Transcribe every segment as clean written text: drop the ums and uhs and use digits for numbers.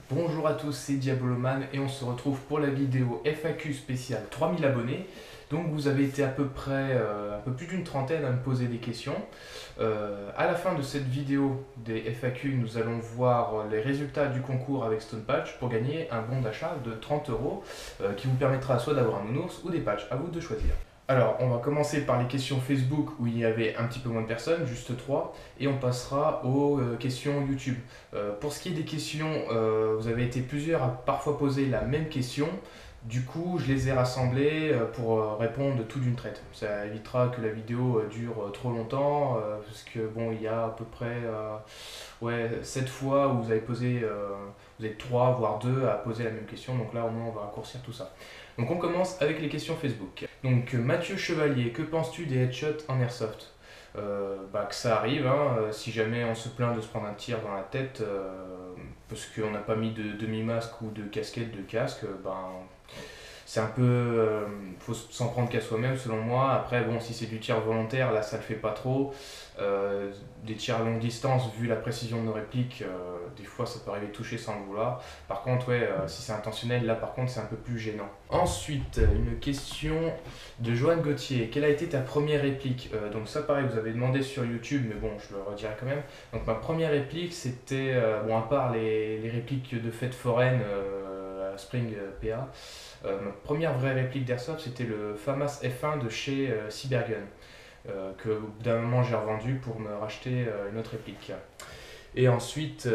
Bonjour à tous, c'est Diaboloman et on se retrouve pour la vidéo FAQ spéciale 3000 abonnés. Donc vous avez été à peu près un peu plus d'une trentaine à me poser des questions. À la fin de cette vidéo des FAQ, nous allons voir les résultats du concours avec Stone Patch pour gagner un bon d'achat de 30 euros qui vous permettra soit d'avoir un nounours ou des patchs, à vous de choisir. Alors, on va commencer par les questions Facebook où il y avait un petit peu moins de personnes, juste 3, et on passera aux questions YouTube. Pour ce qui est des questions, vous avez été plusieurs à parfois poser la même question. Du coup, je les ai rassemblées pour répondre tout d'une traite. Ça évitera que la vidéo dure trop longtemps, parce que bon, il y a à peu près 7 fois où vous avez posé, vous êtes 3 voire 2 à poser la même question. Donc là, au moins, on va raccourcir tout ça. Donc on commence avec les questions Facebook. Donc Mathieu Chevalier, que penses-tu des headshots en airsoft? Que ça arrive, hein, si jamais on se plaint de se prendre un tir dans la tête parce qu'on n'a pas mis de demi-masque ou de casquette de casque, c'est un peu. Faut s'en prendre qu'à soi-même selon moi. Après, bon, si c'est du tir volontaire, là ça le fait pas trop. Des tirs à longue distance, vu la précision de nos répliques, des fois ça peut arriver de toucher sans le vouloir. Par contre, si c'est intentionnel, là par contre c'est un peu plus gênant. Ensuite, une question de Joanne Gauthier. Quelle a été ta première réplique? Donc ça pareil, vous avez demandé sur YouTube, mais bon, je le redirai quand même. Donc ma première réplique, c'était, bon, à part les répliques de fêtes foraines à Spring PA, ma première vraie réplique d'Airsoft, c'était le FAMAS F1 de chez Cybergun, que d'un moment j'ai revendu pour me racheter une autre réplique. Et ensuite,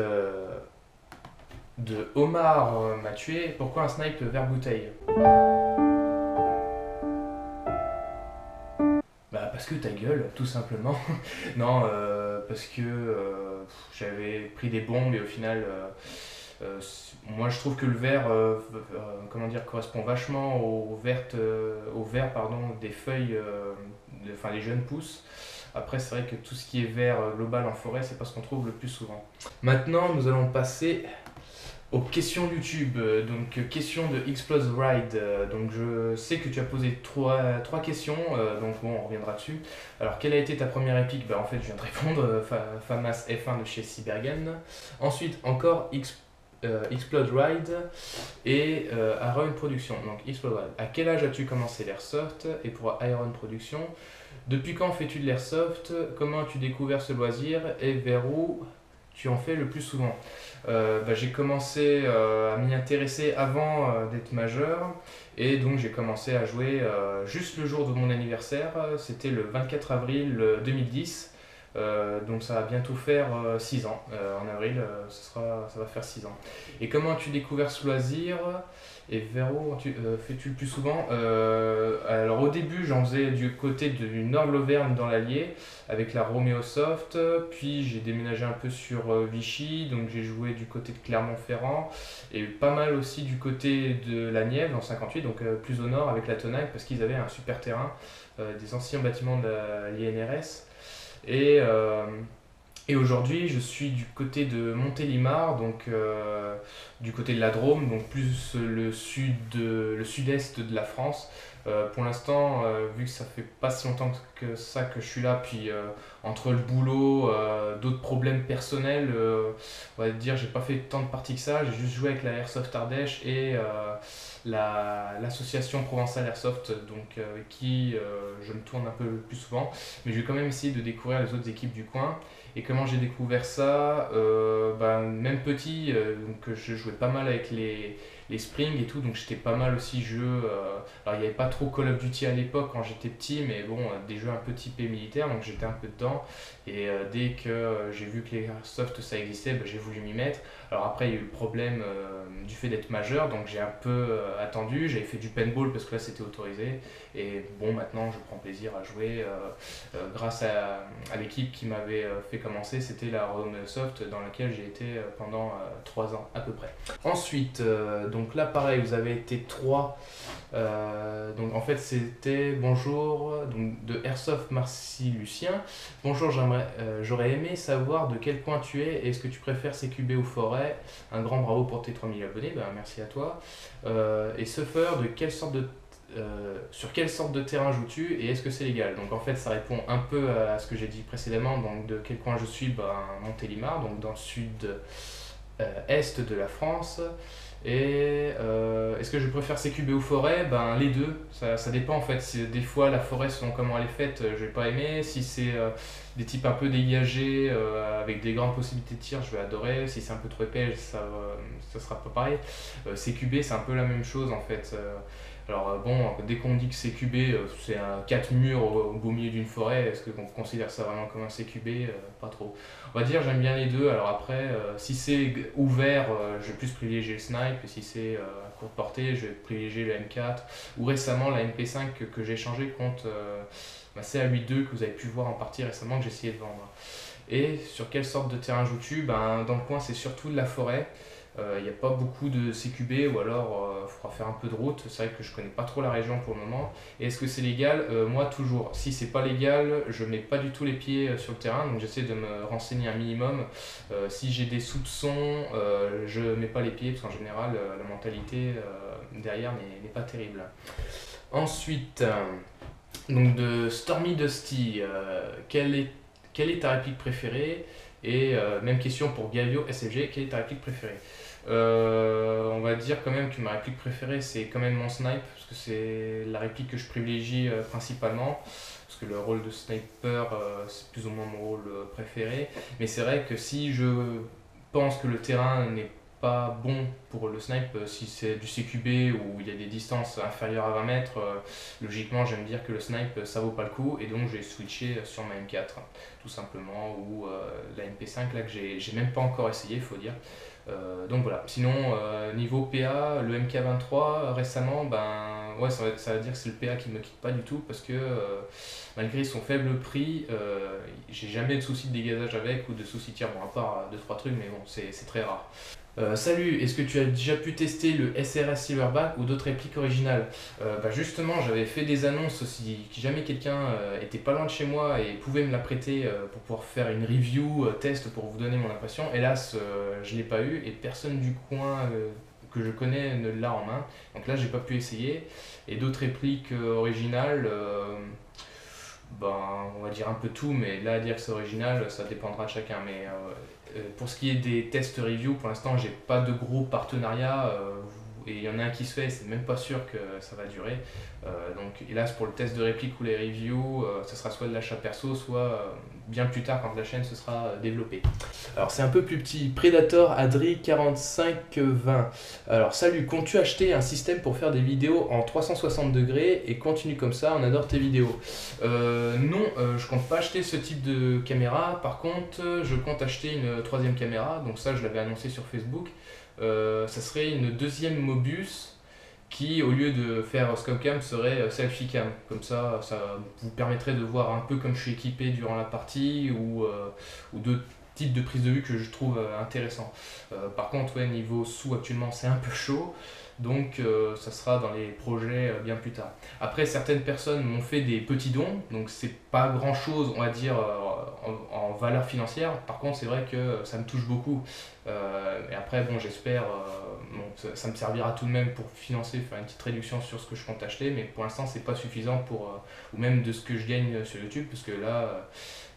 de Omar m'a tué, pourquoi un snipe vers bouteille? Parce que ta gueule, tout simplement. Non, parce que j'avais pris des bombes et au final, moi je trouve que le vert, correspond vachement au vert pardon, des feuilles, enfin les jeunes pousses. Après, c'est vrai que tout ce qui est vert global en forêt, c'est pas ce qu'on trouve le plus souvent. Maintenant, nous allons passer aux questions YouTube. Donc, question de Explode Ride. Donc, je sais que tu as posé trois questions. Donc, bon, on reviendra dessus. Alors, quelle a été ta première réplique? En fait, je viens de répondre. FAMAS F1 de chez Cybergun. Ensuite, encore Explode Ride et Iron Production. Donc, Explode Ride. À quel âge as-tu commencé l'airsoft? Et pour Iron Production, depuis quand fais-tu de l'airsoft? Comment as-tu découvert ce loisir? Et vers où tu en fais le plus souvent? J'ai commencé à m'y intéresser avant d'être majeur et donc j'ai commencé à jouer juste le jour de mon anniversaire, c'était le 24 avril 2010. Donc ça va bientôt faire 6 ans. En avril, ça va faire 6 ans. Et comment as-tu découvert ce loisir? Et vers où fais-tu le plus souvent? Alors au début, j'en faisais du côté du nord de l'Auvergne dans l'Allier avec la Romeo Soft. Puis j'ai déménagé un peu sur Vichy, donc j'ai joué du côté de Clermont-Ferrand et pas mal aussi du côté de la Nièvre en 58, donc plus au nord avec la Tenaille parce qu'ils avaient un super terrain, des anciens bâtiments de l'INRS. Et aujourd'hui, je suis du côté de Montélimar, donc du côté de la Drôme, donc plus le sud-est de la France. Pour l'instant, vu que ça fait pas si longtemps que ça que je suis là, puis entre le boulot, d'autres problèmes personnels, on va dire, j'ai pas fait tant de parties que ça. J'ai juste joué avec la Airsoft Ardèche et l'association Provençal Airsoft, donc qui je me tourne un peu plus souvent. Mais je vais quand même essayer de découvrir les autres équipes du coin. Et comment j'ai découvert ça? Même petit, donc je jouais pas mal avec les Springs et tout, donc j'étais pas mal aussi jeu. Alors il n'y avait pas trop Call of Duty à l'époque quand j'étais petit, mais bon, des jeux un peu typés militaires, donc j'étais un peu dedans. Et dès que j'ai vu que les Airsoft ça existait, j'ai voulu m'y mettre. Alors après, il y a eu le problème du fait d'être majeur, donc j'ai un peu attendu. J'avais fait du paintball parce que là c'était autorisé. Et bon, maintenant je prends plaisir à jouer grâce à l'équipe qui m'avait fait commencer. C'était la Romeo Soft dans laquelle j'ai été pendant 3 ans à peu près. Ensuite, donc là pareil, vous avez été 3. Donc en fait c'était bonjour donc, de Airsoft Marcy Lucien. Bonjour, j'aurais aimé savoir de quel coin tu es et est-ce que tu préfères CQB ou forêt? Un grand bravo pour tes 3000 abonnés, merci à toi. Et Suffer, sur quelle sorte de terrain joues-tu et est-ce que c'est légal? Donc en fait ça répond un peu à ce que j'ai dit précédemment, donc de quel coin je suis, Montélimar, donc dans le sud est de la France. Et est-ce que je préfère CQB ou forêt? Ben les deux, ça dépend en fait. Des fois la forêt selon comment elle est faite, je vais pas aimer. Si c'est des types un peu dégagés avec des grandes possibilités de tir, je vais adorer. Si c'est un peu trop épais, ça sera pas pareil. CQB c'est un peu la même chose en fait. Alors bon, dès qu'on dit que CQB c'est un 4 murs au beau milieu d'une forêt, est-ce qu'on considère ça vraiment comme un CQB? Pas trop. On va dire j'aime bien les deux. Alors après, si c'est ouvert, je vais plus privilégier le snipe. Et si c'est à courte portée, je vais privilégier le M4. Ou récemment la MP5 que j'ai changé contre ma CA82 que vous avez pu voir en partie récemment que j'ai essayé de vendre. Et sur quelle sorte de terrain joues-tu? Ben, dans le coin c'est surtout de la forêt. Il n'y a pas beaucoup de CQB ou alors il faudra faire un peu de route. C'est vrai que je connais pas trop la région pour le moment. Et est-ce que c'est légal? Moi toujours. Si c'est pas légal, je mets pas du tout les pieds sur le terrain. Donc j'essaie de me renseigner un minimum. Si j'ai des soupçons, je mets pas les pieds parce qu'en général la mentalité derrière n'est pas terrible. Ensuite, donc de Stormy Dusty, quelle est ta réplique préférée? Et même question pour Gavio SFG, quelle est ta réplique préférée? On va dire quand même que ma réplique préférée c'est quand même mon snipe, parce que c'est la réplique que je privilégie principalement, parce que le rôle de sniper c'est plus ou moins mon rôle préféré. Mais c'est vrai que si je pense que le terrain n'est pas bon pour le snipe, si c'est du CQB où il y a des distances inférieures à 20 mètres, logiquement j'aime dire que le snipe ça vaut pas le coup et donc j'ai switché sur ma M4 tout simplement, ou la MP5 là que j'ai même pas encore essayé faut dire. Donc voilà, sinon niveau PA, le MK23 récemment, ben ouais ça va dire que c'est le PA qui me quitte pas du tout parce que malgré son faible prix, j'ai jamais de soucis de dégazage avec ou de soucis de tir, bon à part 2-3 trucs mais bon c'est très rare. Salut, est-ce que tu as déjà pu tester le SRS Silverback ou d'autres répliques originales? Bah justement, j'avais fait des annonces si jamais quelqu'un était pas loin de chez moi et pouvait me la prêter pour pouvoir faire une review test pour vous donner mon impression. Hélas, je l'ai pas eu et personne du coin que je connais ne l'a en main. Donc là, j'ai pas pu essayer. Et d'autres répliques originales, ben, on va dire un peu tout, mais là, à dire que c'est original, ça dépendra de chacun. Mais pour ce qui est des tests review, pour l'instant, j'ai pas de gros partenariat. Et il y en a un qui se fait, et c'est même pas sûr que ça va durer. Donc, hélas, pour le test de réplique ou les reviews, ce sera soit de l'achat perso, soit bien plus tard quand la chaîne se sera développée. Alors, c'est un peu plus petit. Predator Adri 4520. Alors, salut, comptes-tu acheter un système pour faire des vidéos en 360 degrés et continue comme ça, on adore tes vidéos? Non, je compte pas acheter ce type de caméra. Par contre, je compte acheter une troisième caméra. Donc, ça, je l'avais annoncé sur Facebook. Ça serait une deuxième Mobius qui, au lieu de faire Scopcam, serait selfie cam. Comme ça vous permettrait de voir un peu comme je suis équipé durant la partie ou d'autres types de prises de vue que je trouve intéressants. Par contre, ouais, niveau sous actuellement, c'est un peu chaud. Donc ça sera dans les projets bien plus tard. Après, certaines personnes m'ont fait des petits dons, donc c'est pas grand chose, on va dire, en valeur financière. Par contre, c'est vrai que ça me touche beaucoup. Et après, bon, j'espère, bon, ça me servira tout de même pour financer, faire une petite réduction sur ce que je compte acheter, mais pour l'instant, c'est pas suffisant pour, ou même de ce que je gagne sur YouTube, parce que là,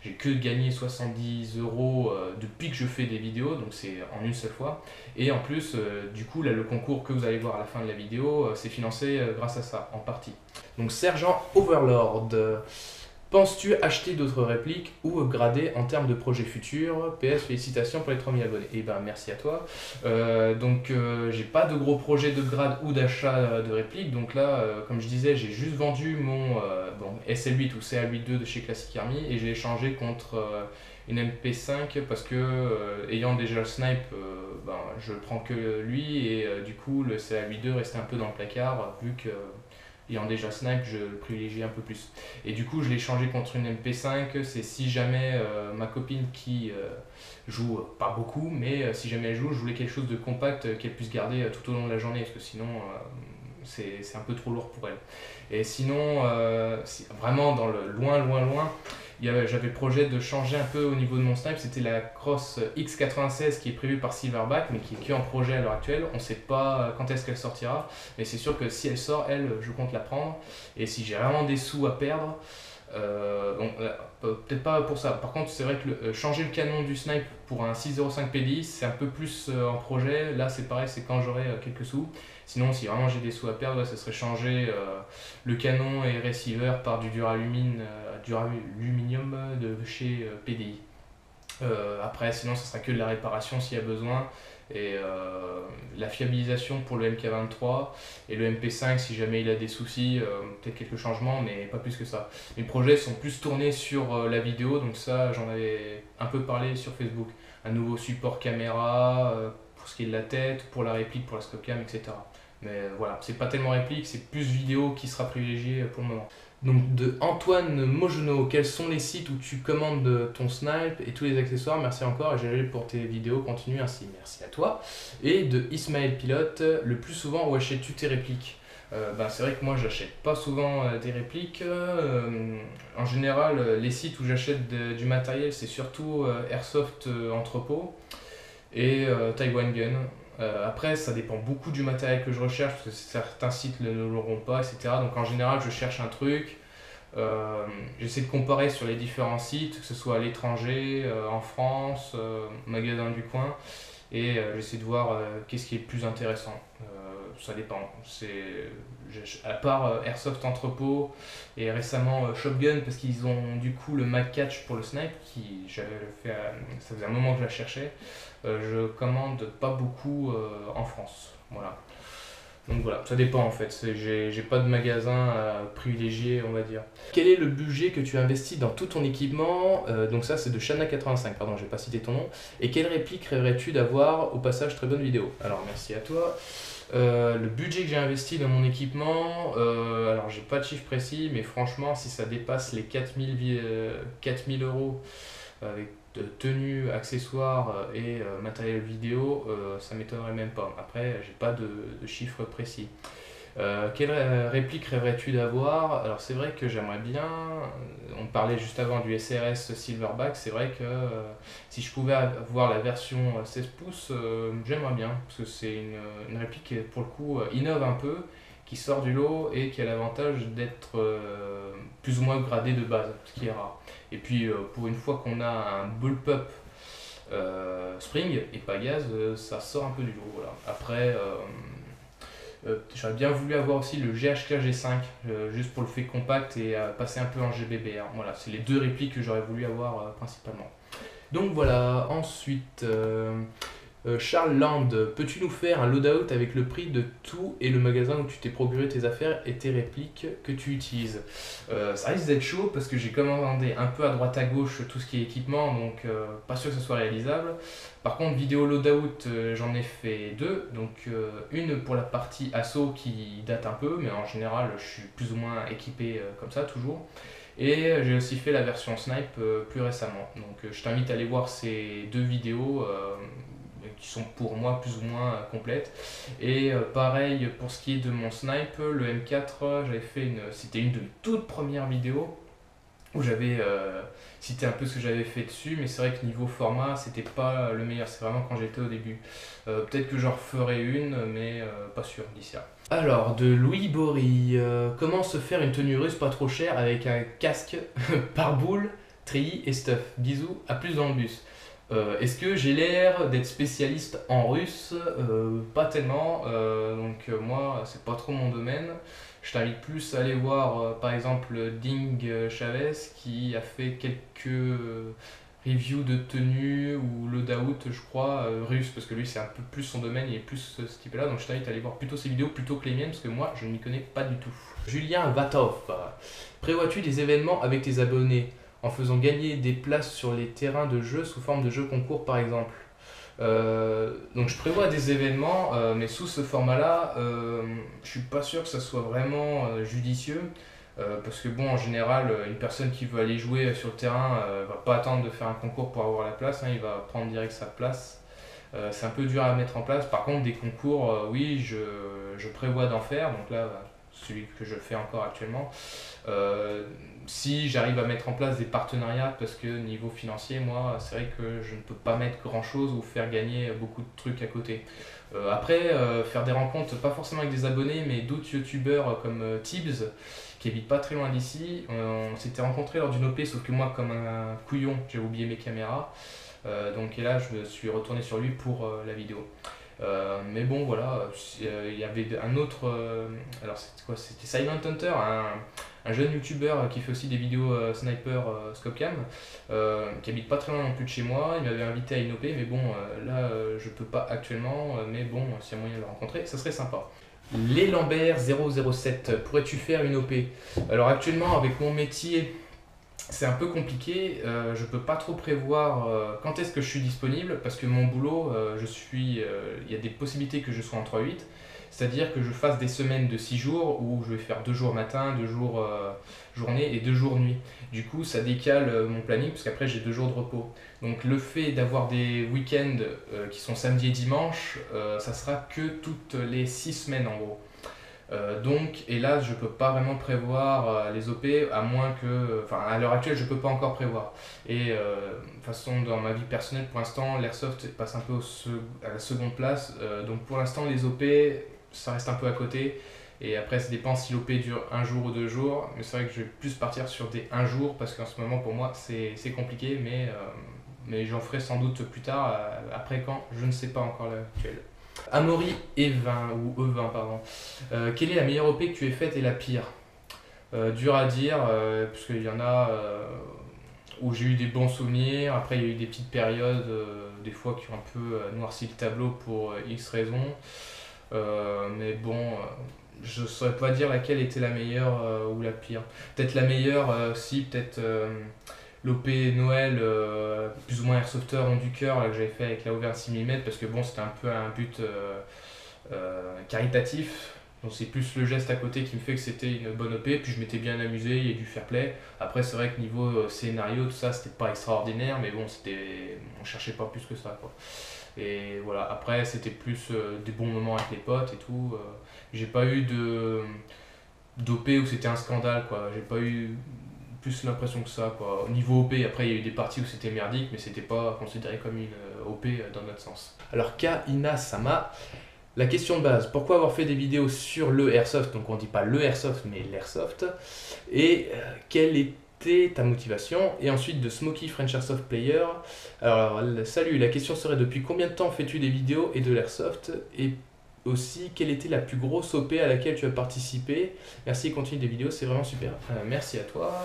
j'ai que gagné 70 € depuis que je fais des vidéos, donc c'est en une seule fois. Et en plus, du coup, là, le concours que vous allez voir à la fin de la vidéo, c'est financé grâce à ça, en partie. Donc, Sergent Overlord, penses-tu acheter d'autres répliques ou upgrader en termes de projets futurs? PS, félicitations pour les 3000 abonnés. Et ben, merci à toi. J'ai pas de gros projets d'upgrade ou d'achat de répliques. Donc là, comme je disais, j'ai juste vendu mon SL8 ou CA82 de chez Classic Army et j'ai échangé contre une MP5 parce que ayant déjà le snipe, je prends que lui et du coup le CA82 restait un peu dans le placard vu que ayant déjà snipe, je le privilégie un peu plus. Et du coup, je l'ai changé contre une MP5. C'est si jamais ma copine qui joue pas beaucoup, mais si jamais elle joue, je voulais quelque chose de compact qu'elle puisse garder tout au long de la journée, parce que sinon c'est un peu trop lourd pour elle. Et sinon, vraiment dans le loin, j'avais le projet de changer un peu au niveau de mon snipe. C'était la Cross X96 qui est prévue par Silverback, mais qui est en projet à l'heure actuelle. On ne sait pas quand est-ce qu'elle sortira, mais c'est sûr que si elle sort, je compte la prendre. Et si j'ai vraiment des sous à perdre, Peut-être pas pour ça. Par contre, c'est vrai que changer le canon du snipe pour un 605 PDI, c'est un peu plus en projet. Là, c'est pareil, c'est quand j'aurai quelques sous. Sinon, si vraiment j'ai des sous à perdre, ouais, ce serait changer le canon et receiver par du duraluminium de chez PDI. Après, sinon, ce sera que de la réparation s'il y a besoin. Et la fiabilisation pour le MK23 et le MP5 si jamais il a des soucis, peut-être quelques changements, mais pas plus que ça. Mes projets sont plus tournés sur la vidéo, donc ça j'en avais un peu parlé sur Facebook. Un nouveau support caméra pour ce qui est de la tête, pour la réplique, pour la scope-cam, etc. Mais voilà, c'est pas tellement réplique, c'est plus vidéo qui sera privilégié pour le moment. Donc de Antoine Mogenot, quels sont les sites où tu commandes ton snipe et tous les accessoires? Merci encore et GG pour tes vidéos, continue ainsi, merci à toi. Et de Ismaël Pilote, le plus souvent où achètes-tu tes répliques? C'est vrai que moi j'achète pas souvent des répliques. En général, les sites où j'achète du matériel, c'est surtout Airsoft Entrepôt et Taiwan Gun. Après, ça dépend beaucoup du matériel que je recherche, parce que certains sites ne l'auront pas, etc. Donc en général, je cherche un truc, j'essaie de comparer sur les différents sites, que ce soit à l'étranger, en France, magasin du coin, et j'essaie de voir qu'est-ce qui est le plus intéressant. Ça dépend. À part Airsoft Entrepôt et récemment Shotgun, parce qu'ils ont du coup le Mag Catch pour le snipe, ça faisait un moment que je la cherchais. Je commande pas beaucoup en France. Voilà. Donc voilà, ça dépend en fait. J'ai pas de magasin privilégié, on va dire. Quel est le budget que tu investis dans tout ton équipement? Donc ça c'est de Shana85, pardon, j'ai pas cité ton nom. Et quelle réplique rêverais-tu d'avoir? Au passage, très bonne vidéo. Alors merci à toi. Le budget que j'ai investi dans mon équipement, alors j'ai pas de chiffre précis, mais franchement, si ça dépasse les 4000 euros avec tenue, accessoires et matériel vidéo, ça m'étonnerait même pas. Après, j'ai pas de chiffre précis. Quelle réplique rêverais-tu d'avoir? Alors c'est vrai que j'aimerais bien, on parlait juste avant du SRS Silverback, c'est vrai que si je pouvais avoir la version 16 pouces, j'aimerais bien, parce que c'est une réplique qui pour le coup innove un peu, qui sort du lot et qui a l'avantage d'être plus ou moins gradé de base, ce qui est rare. Et puis pour une fois qu'on a un bullpup spring et pas gaz, ça sort un peu du lot. Voilà. Après, j'aurais bien voulu avoir aussi le GHK G5, juste pour le fait compact et passer un peu en GBBR. Voilà, c'est les deux répliques que j'aurais voulu avoir principalement. Donc voilà, ensuite, Charles Land, peux-tu nous faire un loadout avec le prix de tout et le magasin où tu t'es procuré tes affaires et tes répliques que tu utilises? Ça risque d'être chaud parce que j'ai commandé un peu à droite à gauche tout ce qui est équipement, donc pas sûr que ce soit réalisable. Par contre, vidéo loadout, j'en ai fait deux, donc une pour la partie assaut qui date un peu, mais en général je suis plus ou moins équipé comme ça toujours. Et j'ai aussi fait la version snipe plus récemment. Donc je t'invite à aller voir ces deux vidéos qui sont pour moi plus ou moins complètes. Et pareil pour ce qui est de mon snipe, le M4, c'était une de mes toutes premières vidéos où j'avais cité un peu ce que j'avais fait dessus, mais c'est vrai que niveau format, c'était pas le meilleur, c'est vraiment quand j'étais au début. Peut-être que j'en referai une, mais pas sûr d'ici là. Alors, de Louis Bory, comment se faire une tenue russe pas trop chère avec un casque par boule, treillis et stuff? Bisous, à plus dans le bus. Est-ce que j'ai l'air d'être spécialiste en russe? Pas tellement, donc moi c'est pas trop mon domaine. Je t'invite plus à aller voir par exemple Ding Chavez qui a fait quelques reviews de tenue ou loadout je crois russe, parce que lui c'est un peu plus son domaine, il est plus ce type là, donc je t'invite à aller voir plutôt ses vidéos plutôt que les miennes parce que moi je ne m'y connais pas du tout. Julien Vatov, prévois-tu des événements avec tes abonnés en faisant gagner des places sur les terrains de jeu sous forme de jeux concours par exemple? Donc je prévois des événements, mais sous ce format-là, je suis pas sûr que ça soit vraiment judicieux, parce que bon, en général, une personne qui veut aller jouer sur le terrain va pas attendre de faire un concours pour avoir la place, hein, il va prendre direct sa place. C'est un peu dur à mettre en place. Par contre, des concours, oui, je prévois d'en faire. Donc là, celui que je fais encore actuellement. Si j'arrive à mettre en place des partenariats, parce que niveau financier, moi, c'est vrai que je ne peux pas mettre grand chose ou faire gagner beaucoup de trucs à côté. Après, faire des rencontres, pas forcément avec des abonnés, mais d'autres youtubeurs comme Tibbs, qui habite pas très loin d'ici. On s'était rencontrés lors d'une OP, sauf que moi, comme un couillon, j'ai oublié mes caméras. Donc et là, je me suis retourné sur lui pour la vidéo. Mais bon, voilà, il y avait un autre. Alors, c'était quoi? C'était Silent Hunter, un jeune youtubeur qui fait aussi des vidéos sniper Scopcam, qui habite pas très loin non plus de chez moi. Il m'avait invité à une OP, mais bon, là, je peux pas actuellement. Mais bon, s'il y a moyen de le rencontrer, ça serait sympa. Les Lambert 007, pourrais-tu faire une OP? Alors, actuellement, avec mon métier. C'est un peu compliqué, je peux pas trop prévoir quand est-ce que je suis disponible parce que mon boulot, il y a des possibilités que je sois en 3/8, c'est-à-dire que je fasse des semaines de 6 jours où je vais faire 2 jours matin, 2 jours journée et 2 jours nuit. Du coup, ça décale mon planning parce qu'après j'ai 2 jours de repos. Donc le fait d'avoir des week-ends qui sont samedi et dimanche, ça sera que toutes les 6 semaines en gros. Donc, et là, je peux pas vraiment prévoir les OP, à moins que. Enfin, à l'heure actuelle, je peux pas encore prévoir. Et de toute façon, dans ma vie personnelle, pour l'instant, l'airsoft passe un peu à la seconde place. Donc, pour l'instant, les OP, ça reste un peu à côté. Et après, ça dépend si l'OP dure 1 jour ou 2 jours. Mais c'est vrai que je vais plus partir sur des 1 jour parce qu'en ce moment, pour moi, c'est compliqué. Mais j'en ferai sans doute plus tard. Après quand, je ne sais pas encore l'heure actuelle. Amaury E20 ou E20 pardon. Quelle est la meilleure OP que tu aies faite et la pire? Dur à dire, parce qu'il y en a où j'ai eu des bons souvenirs. Après, il y a eu des petites périodes, des fois qui ont un peu noirci le tableau pour X raisons. Mais bon, je saurais pas dire laquelle était la meilleure ou la pire. Peut-être la meilleure, si, peut-être. L'OP Noël, plus ou moins Airsofter ont du cœur là, que j'avais fait avec la Auvergne 6 mm parce que bon, c'était un peu un but caritatif. Donc c'est plus le geste à côté qui me fait que c'était une bonne OP. Puis je m'étais bien amusé, il y a du fair play. Après, c'est vrai que niveau scénario, tout ça, c'était pas extraordinaire, mais bon, on cherchait pas plus que ça, quoi. Et voilà, après, c'était plus des bons moments avec les potes et tout. J'ai pas eu d'OP où c'était un scandale, quoi. J'ai pas eu plus l'impression que ça, quoi. Au niveau OP, après il y a eu des parties où c'était merdique, mais c'était pas considéré comme une OP dans notre sens. Alors Kaina Sama, la question de base, pourquoi avoir fait des vidéos sur le airsoft, donc on dit pas le airsoft mais l'airsoft, et quelle était ta motivation? Et ensuite de Smokey French Airsoft Player, alors salut, la question serait depuis combien de temps fais-tu des vidéos et de l'airsoft? Et aussi, quelle était la plus grosse OP à laquelle tu as participé? Merci, continue des vidéos, c'est vraiment super. Merci à toi.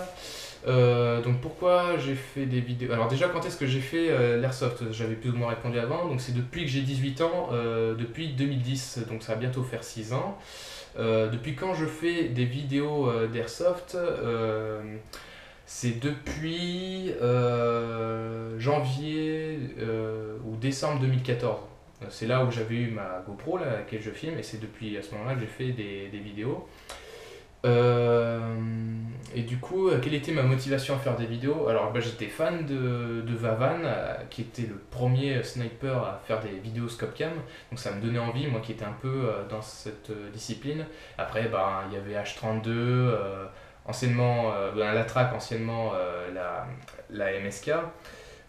Donc pourquoi j'ai fait des vidéos? Alors déjà, quand est-ce que j'ai fait l'airsoft? J'avais plus ou moins répondu avant, donc c'est depuis que j'ai 18 ans, depuis 2010, donc ça va bientôt faire 6 ans. Depuis quand je fais des vidéos d'airsoft? C'est depuis janvier ou décembre 2014. C'est là où j'avais eu ma GoPro là, à laquelle je filme, et c'est depuis à ce moment-là que j'ai fait des vidéos. Et du coup, quelle était ma motivation à faire des vidéos? Alors j'étais fan de Vavan, qui était le premier sniper à faire des vidéos Scopcam, donc ça me donnait envie, moi qui étais un peu dans cette discipline. Après, il y avait H32, anciennement la track, anciennement la MSK.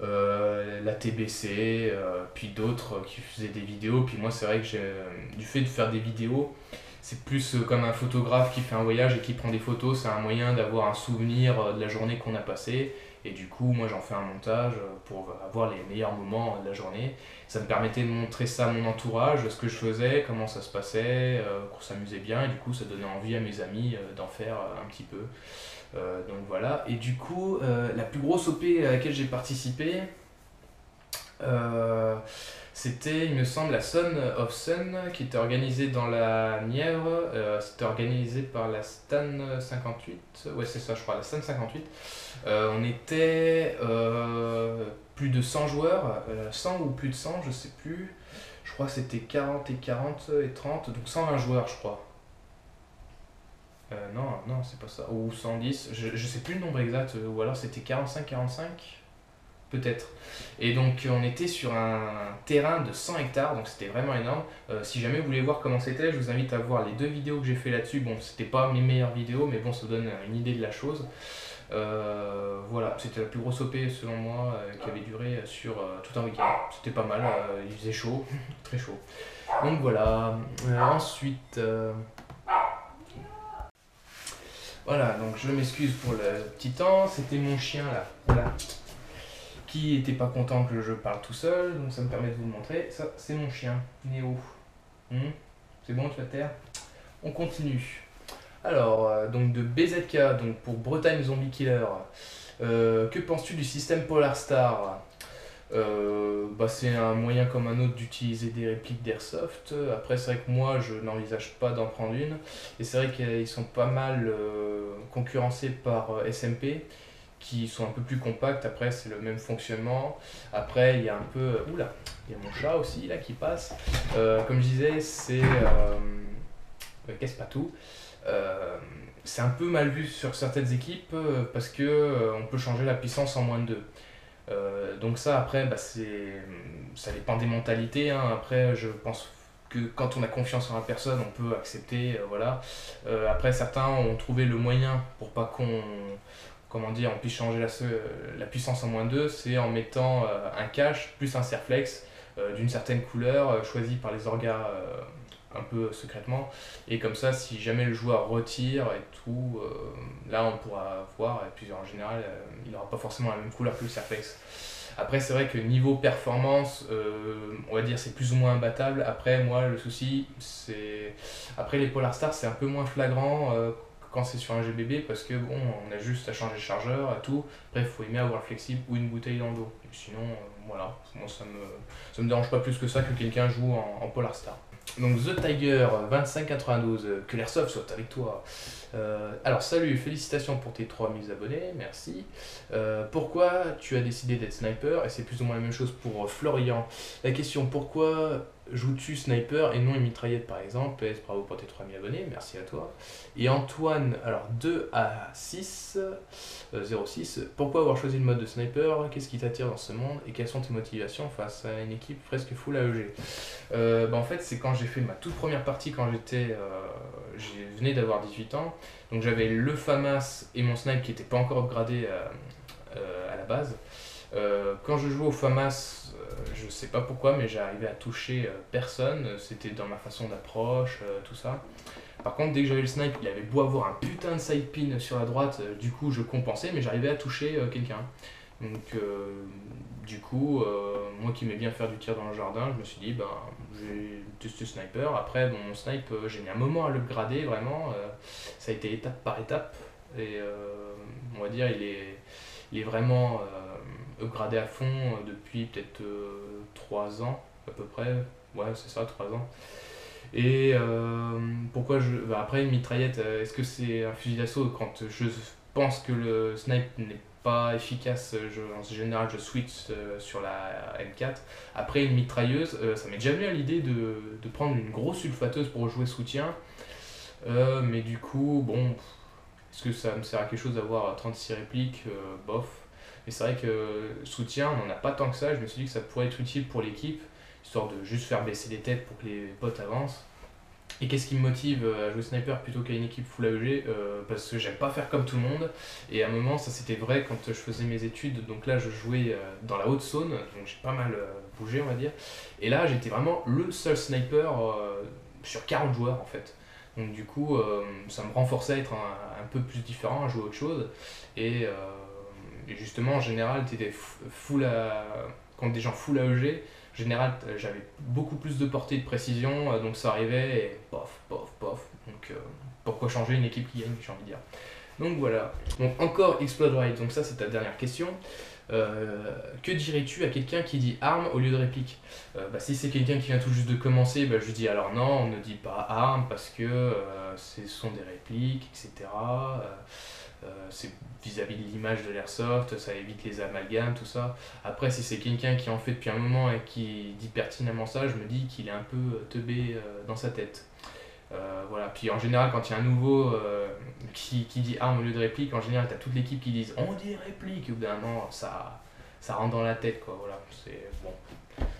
La TBC, puis d'autres qui faisaient des vidéos. Puis moi, c'est vrai que du fait de faire des vidéos, c'est plus comme un photographe qui fait un voyage et qui prend des photos, c'est un moyen d'avoir un souvenir de la journée qu'on a passée. Et du coup, moi, j'en fais un montage pour avoir les meilleurs moments de la journée. Ça me permettait de montrer ça à mon entourage, ce que je faisais, comment ça se passait, qu'on s'amusait bien. Et du coup, ça donnait envie à mes amis d'en faire un petit peu. Donc voilà, et du coup, la plus grosse OP à laquelle j'ai participé, c'était, il me semble, la Son of Sun, qui était organisée dans la Nièvre. C'était organisé par la Stan 58, ouais c'est ça je crois, la Stan 58. On était plus de 100 joueurs, 100 ou plus de 100, je sais plus. Je crois que c'était 40 et 40 et 30, donc 120 joueurs je crois. Non, c'est pas ça. Ou 110, je sais plus le nombre exact, ou alors c'était 45-45. peut-être. Et donc on était sur un terrain de 100 hectares, donc c'était vraiment énorme. Si jamais vous voulez voir comment c'était, je vous invite à voir les 2 vidéos que j'ai fait là-dessus. Bon, c'était pas mes meilleures vidéos, mais bon, ça vous donne une idée de la chose. Voilà, c'était la plus grosse OP selon moi, qui avait duré sur tout un week-end. C'était pas mal, il faisait chaud, très chaud. Donc voilà, ensuite... Voilà, donc je m'excuse pour le petit temps, c'était mon chien là, voilà, qui était pas content que je parle tout seul, donc ça me permet de vous le montrer. Ça, c'est mon chien, Néo. C'est bon, tu vas te taire? On continue. Alors, donc de BZK, donc pour Bretagne Zombie Killer, que penses-tu du système Polar Star? C'est un moyen comme un autre d'utiliser des répliques d'Airsoft. Après, c'est vrai que moi, je n'envisage pas d'en prendre une. Et c'est vrai qu'ils sont pas mal concurrencés par SMP, qui sont un peu plus compacts. Après, c'est le même fonctionnement. Après, il y a un peu... Oula, il y a mon chat aussi, là, qui passe. Comme je disais, c'est... Qu'est-ce pas tout. C'est un peu mal vu sur certaines équipes parce que on peut changer la puissance en moins de 2. Donc ça après ça dépend des mentalités, hein. Après je pense que quand on a confiance en la personne on peut accepter, voilà. Après certains ont trouvé le moyen pour pas qu'on on puisse changer la puissance en moins 2, c'est en mettant un cache plus un serflex d'une certaine couleur choisi par les orgas un peu secrètement, et comme ça si jamais le joueur retire et tout, là on pourra voir, et puis en général il n'aura pas forcément la même couleur que le Serflex. Après c'est vrai que niveau performance, on va dire c'est plus ou moins imbattable. Après moi le souci c'est, après les Polar Stars c'est un peu moins flagrant quand c'est sur un GBB, parce que bon on a juste à changer le chargeur et tout. Après il faut aimer avoir le flexible ou une bouteille dans le dos, et sinon voilà, moi ça me dérange pas plus que ça que quelqu'un joue en Polar Star. Donc The Tiger 2592, que l'airsoft soit avec toi. Alors salut, félicitations pour tes 3000 abonnés, merci. Pourquoi tu as décidé d'être sniper? Et c'est plus ou moins la même chose pour Florian. La question, pourquoi joues-tu sniper et non une mitraillette par exemple? PS, bravo pour tes 3000 abonnés, merci à toi. Et Antoine, alors 2 à 6, 06, pourquoi avoir choisi le mode de sniper? Qu'est-ce qui t'attire dans ce monde et quelles sont tes motivations face à une équipe presque full AEG? En fait c'est quand j'ai fait ma toute première partie, quand je venais d'avoir 18 ans, donc j'avais le FAMAS et mon snipe qui n'était pas encore upgradé à la base. Quand je jouais au FAMAS, je sais pas pourquoi, mais j'arrivais à toucher personne, c'était dans ma façon d'approche, tout ça. Par contre, dès que j'avais le snipe, il avait beau avoir un putain de side pin sur la droite, du coup je compensais, mais j'arrivais à toucher quelqu'un. Donc, du coup, moi qui aimais bien faire du tir dans le jardin, je me suis dit, j'ai testé sniper. Après, bon, mon snipe, j'ai mis un moment à l'upgrader, vraiment. Ça a été étape par étape. Et on va dire, il est vraiment upgradé à fond depuis peut-être 3 ans, à peu près. Ouais, c'est ça, 3 ans. Et pourquoi après, une mitraillette, est-ce que c'est un fusil d'assaut? Quand je pense que le snipe n'est pas efficace, en général je switch sur la M4. Après une mitrailleuse, ça m'est déjà venu à l'idée de prendre une grosse sulfateuse pour jouer soutien. Mais du coup, bon, est-ce que ça me sert à quelque chose d'avoir 36 répliques? Bof. Mais c'est vrai que soutien, on n'en a pas tant que ça. Je me suis dit que ça pourrait être utile pour l'équipe, histoire de juste faire baisser les têtes pour que les potes avancent. Et qu'est-ce qui me motive à jouer sniper plutôt qu'à une équipe full AEG? Parce que j'aime pas faire comme tout le monde. Et à un moment, ça c'était vrai quand je faisais mes études. Donc là, je jouais dans la Haute-Saône, donc j'ai pas mal bougé, on va dire. Et là, j'étais vraiment le seul sniper sur 40 joueurs en fait. Donc du coup, ça me renforçait à être un peu plus différent, à jouer autre chose. Et justement, en général, t'étais contre des gens full AEG. En général, j'avais beaucoup plus de portée et de précision, donc ça arrivait et pof, pof, pof. Donc pourquoi changer une équipe qui gagne, j'ai envie de dire. Donc voilà. Donc encore Explode Right, donc ça c'est ta dernière question. Que dirais-tu à quelqu'un qui dit arme au lieu de réplique? Si c'est quelqu'un qui vient tout juste de commencer, je lui dis alors non, on ne dit pas arme parce que ce sont des répliques, etc. C'est vis-à-vis de l'image de l'airsoft, ça évite les amalgames, tout ça. Après, si c'est quelqu'un qui en fait depuis un moment et qui dit pertinemment ça, je me dis qu'il est un peu teubé dans sa tête. Voilà. Puis en général, quand il y a un nouveau qui dit arme au lieu de réplique, en général, tu as toute l'équipe qui disent on dit réplique, et au bout d'un moment, ça ça rentre dans la tête, quoi. Voilà, c'est bon.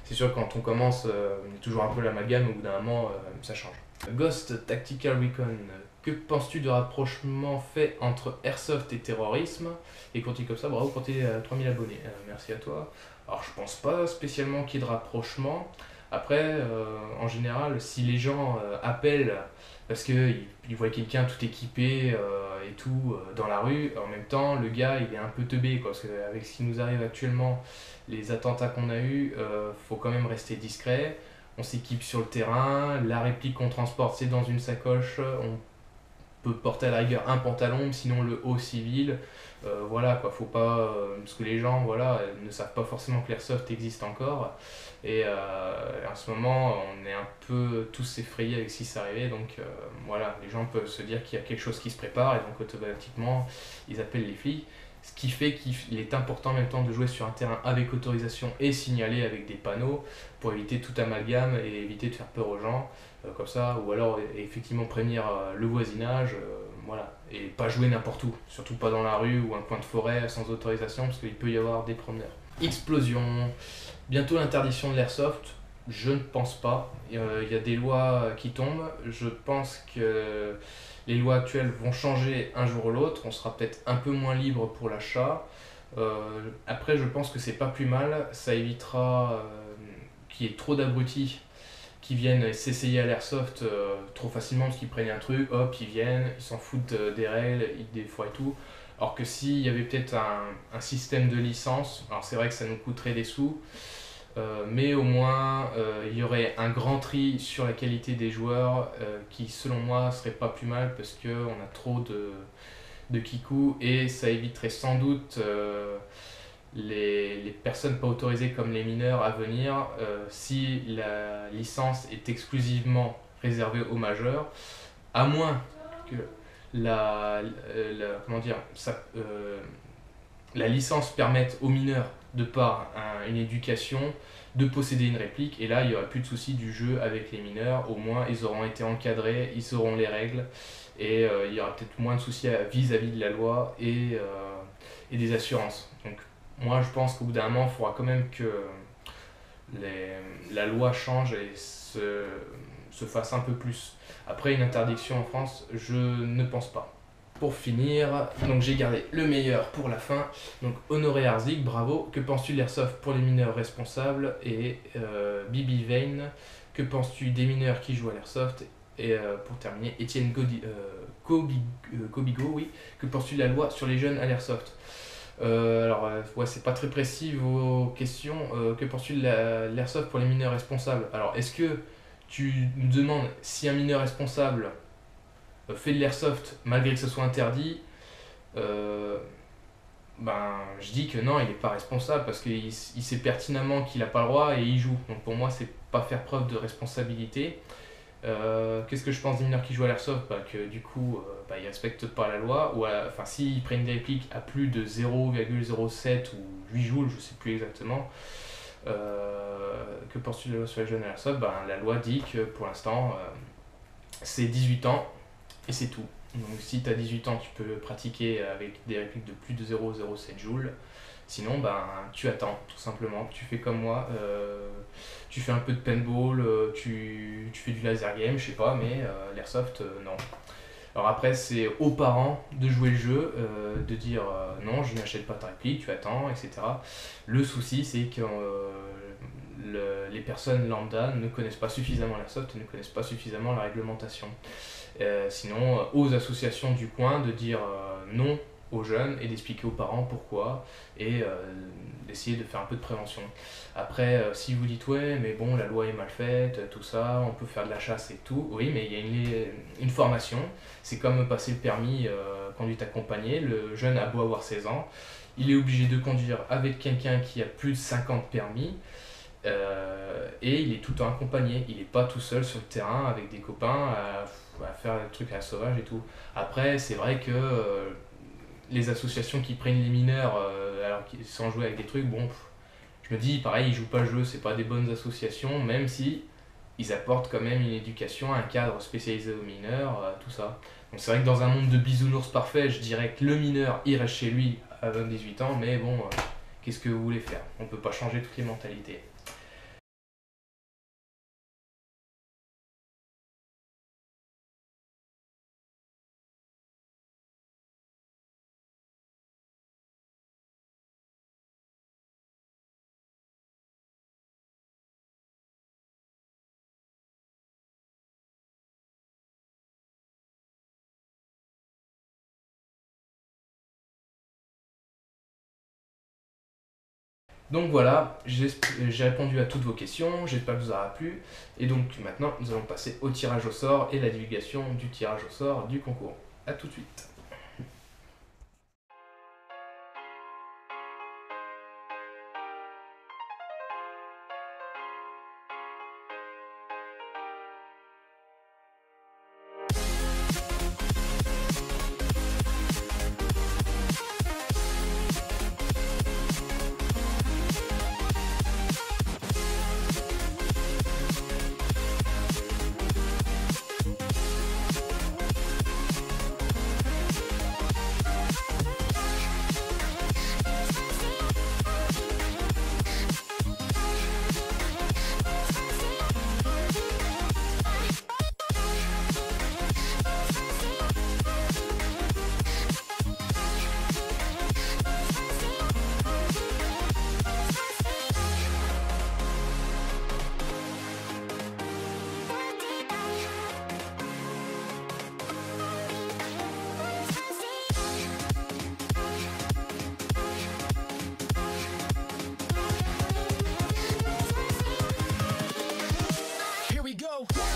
C'est sûr que quand on commence, il y a toujours un peu l'amalgame, au bout d'un moment, ça change. Ghost Tactical Recon, que penses-tu de rapprochement fait entre Airsoft et terrorisme? Et continue comme ça, bravo pour tes 3000 abonnés. Merci à toi. Alors je pense pas spécialement qu'il y ait de rapprochement. Après, en général, si les gens appellent parce qu'ils voient quelqu'un tout équipé et tout dans la rue, en même temps, le gars il est un peu teubé, quoi, parce qu'avec ce qui nous arrive actuellement, les attentats qu'on a eus, faut quand même rester discret. On s'équipe sur le terrain, la réplique qu'on transporte c'est dans une sacoche, on peut porter à la rigueur un pantalon, sinon le haut civil. Voilà quoi, faut pas. Parce que les gens voilà, ne savent pas forcément que l'airsoft existe encore. Et en ce moment, on est un peu tous effrayés avec ce qui s'est arrivé. Donc voilà, les gens peuvent se dire qu'il y a quelque chose qui se prépare et donc automatiquement ils appellent les flics. Ce qui fait qu'il est important en même temps de jouer sur un terrain avec autorisation et signalé avec des panneaux pour éviter tout amalgame et éviter de faire peur aux gens comme ça, ou alors effectivement prévenir le voisinage, voilà, et pas jouer n'importe où, surtout pas dans la rue ou un coin de forêt sans autorisation parce qu'il peut y avoir des promeneurs. Explosion, bientôt l'interdiction de l'airsoft, je ne pense pas, il y a des lois qui tombent, je pense que les lois actuelles vont changer un jour ou l'autre, on sera peut-être un peu moins libre pour l'achat. Après, je pense que c'est pas plus mal, ça évitera qu'il y ait trop d'abrutis qui viennent s'essayer à l'airsoft trop facilement parce qu'ils prennent un truc, hop, ils viennent, ils s'en foutent des règles, des fois et tout. Alors que s'il y avait peut-être un système de licence, alors c'est vrai que ça nous coûterait des sous, mais au moins il y aurait un grand tri sur la qualité des joueurs qui selon moi serait pas plus mal parce qu'on a trop de kikou et ça éviterait sans doute les personnes pas autorisées comme les mineurs à venir si la licence est exclusivement réservée aux majeurs, à moins que comment dire, la licence permette aux mineurs de par une éducation de posséder une réplique et là il n'y aura plus de soucis du jeu avec les mineurs, au moins ils auront été encadrés, ils sauront les règles et il y aura peut-être moins de soucis vis-à-vis de la loi et des assurances. Donc moi je pense qu'au bout d'un moment il faudra quand même que la loi change et se fasse un peu plus. Après une interdiction en France, je ne pense pas. Pour finir, donc j'ai gardé le meilleur pour la fin. Donc Honoré Harzik, bravo. Que penses-tu de l'airsoft pour les mineurs responsables? Et Bibi Vane, que penses-tu des mineurs qui jouent à l'airsoft? Et pour terminer, Étienne Kobigo, oui. Que penses-tu de la loi sur les jeunes à l'airsoft? Ouais, c'est pas très précis vos questions. Que penses-tu de l'airsoft pour les mineurs responsables? Alors, est-ce que tu nous demandes si un mineur responsable fait de l'airsoft malgré que ce soit interdit? Ben, je dis que non, il n'est pas responsable parce qu'il sait pertinemment qu'il n'a pas le droit et il joue. Donc pour moi, c'est pas faire preuve de responsabilité. Qu'est-ce que je pense des mineurs qui jouent à l'airsoft? Que du coup, ils respectent pas la loi, ou enfin, s'ils prennent des répliques à plus de 0,07 ou 8 joules, je sais plus exactement. Que penses-tu de la loi sur les jeunes à l'airsoft? La loi dit que pour l'instant, c'est 18 ans et c'est tout. Donc si tu as 18 ans, tu peux pratiquer avec des répliques de plus de 0,07 joules. Sinon, tu attends, tout simplement. Tu fais comme moi, tu fais un peu de paintball, tu fais du laser game, je sais pas, mais l'airsoft, non. Alors après, c'est aux parents de jouer le jeu, de dire non, je n'achète pas ta réplique, tu attends, etc. Le souci, c'est que les personnes lambda ne connaissent pas suffisamment l'airsoft et ne connaissent pas suffisamment la réglementation. Sinon, aux associations du coin de dire non aux jeunes et d'expliquer aux parents pourquoi et d'essayer de faire un peu de prévention. Après, si vous dites ouais, mais bon, la loi est mal faite, tout ça, on peut faire de la chasse et tout, oui, mais il y a une formation, c'est comme passer le permis conduite accompagnée, le jeune a beau avoir 16 ans, il est obligé de conduire avec quelqu'un qui a plus de 50 permis. Et il est tout le temps accompagné, il n'est pas tout seul sur le terrain avec des copains à faire des trucs à la sauvage et tout. Après, c'est vrai que les associations qui prennent les mineurs alors qu'ils sans jouer avec des trucs, bon, je me dis pareil, ils jouent pas le jeu, c'est pas des bonnes associations, même si ils apportent quand même une éducation, un cadre spécialisé aux mineurs, tout ça. Donc c'est vrai que dans un monde de bisounours parfait, je dirais que le mineur il reste chez lui à 18 ans, mais bon, qu'est-ce que vous voulez faire. On ne peut pas changer toutes les mentalités. Donc voilà, j'ai répondu à toutes vos questions, j'espère que ça vous aura plu. Et donc maintenant, nous allons passer au tirage au sort et la divulgation du tirage au sort du concours. A tout de suite. Here we go.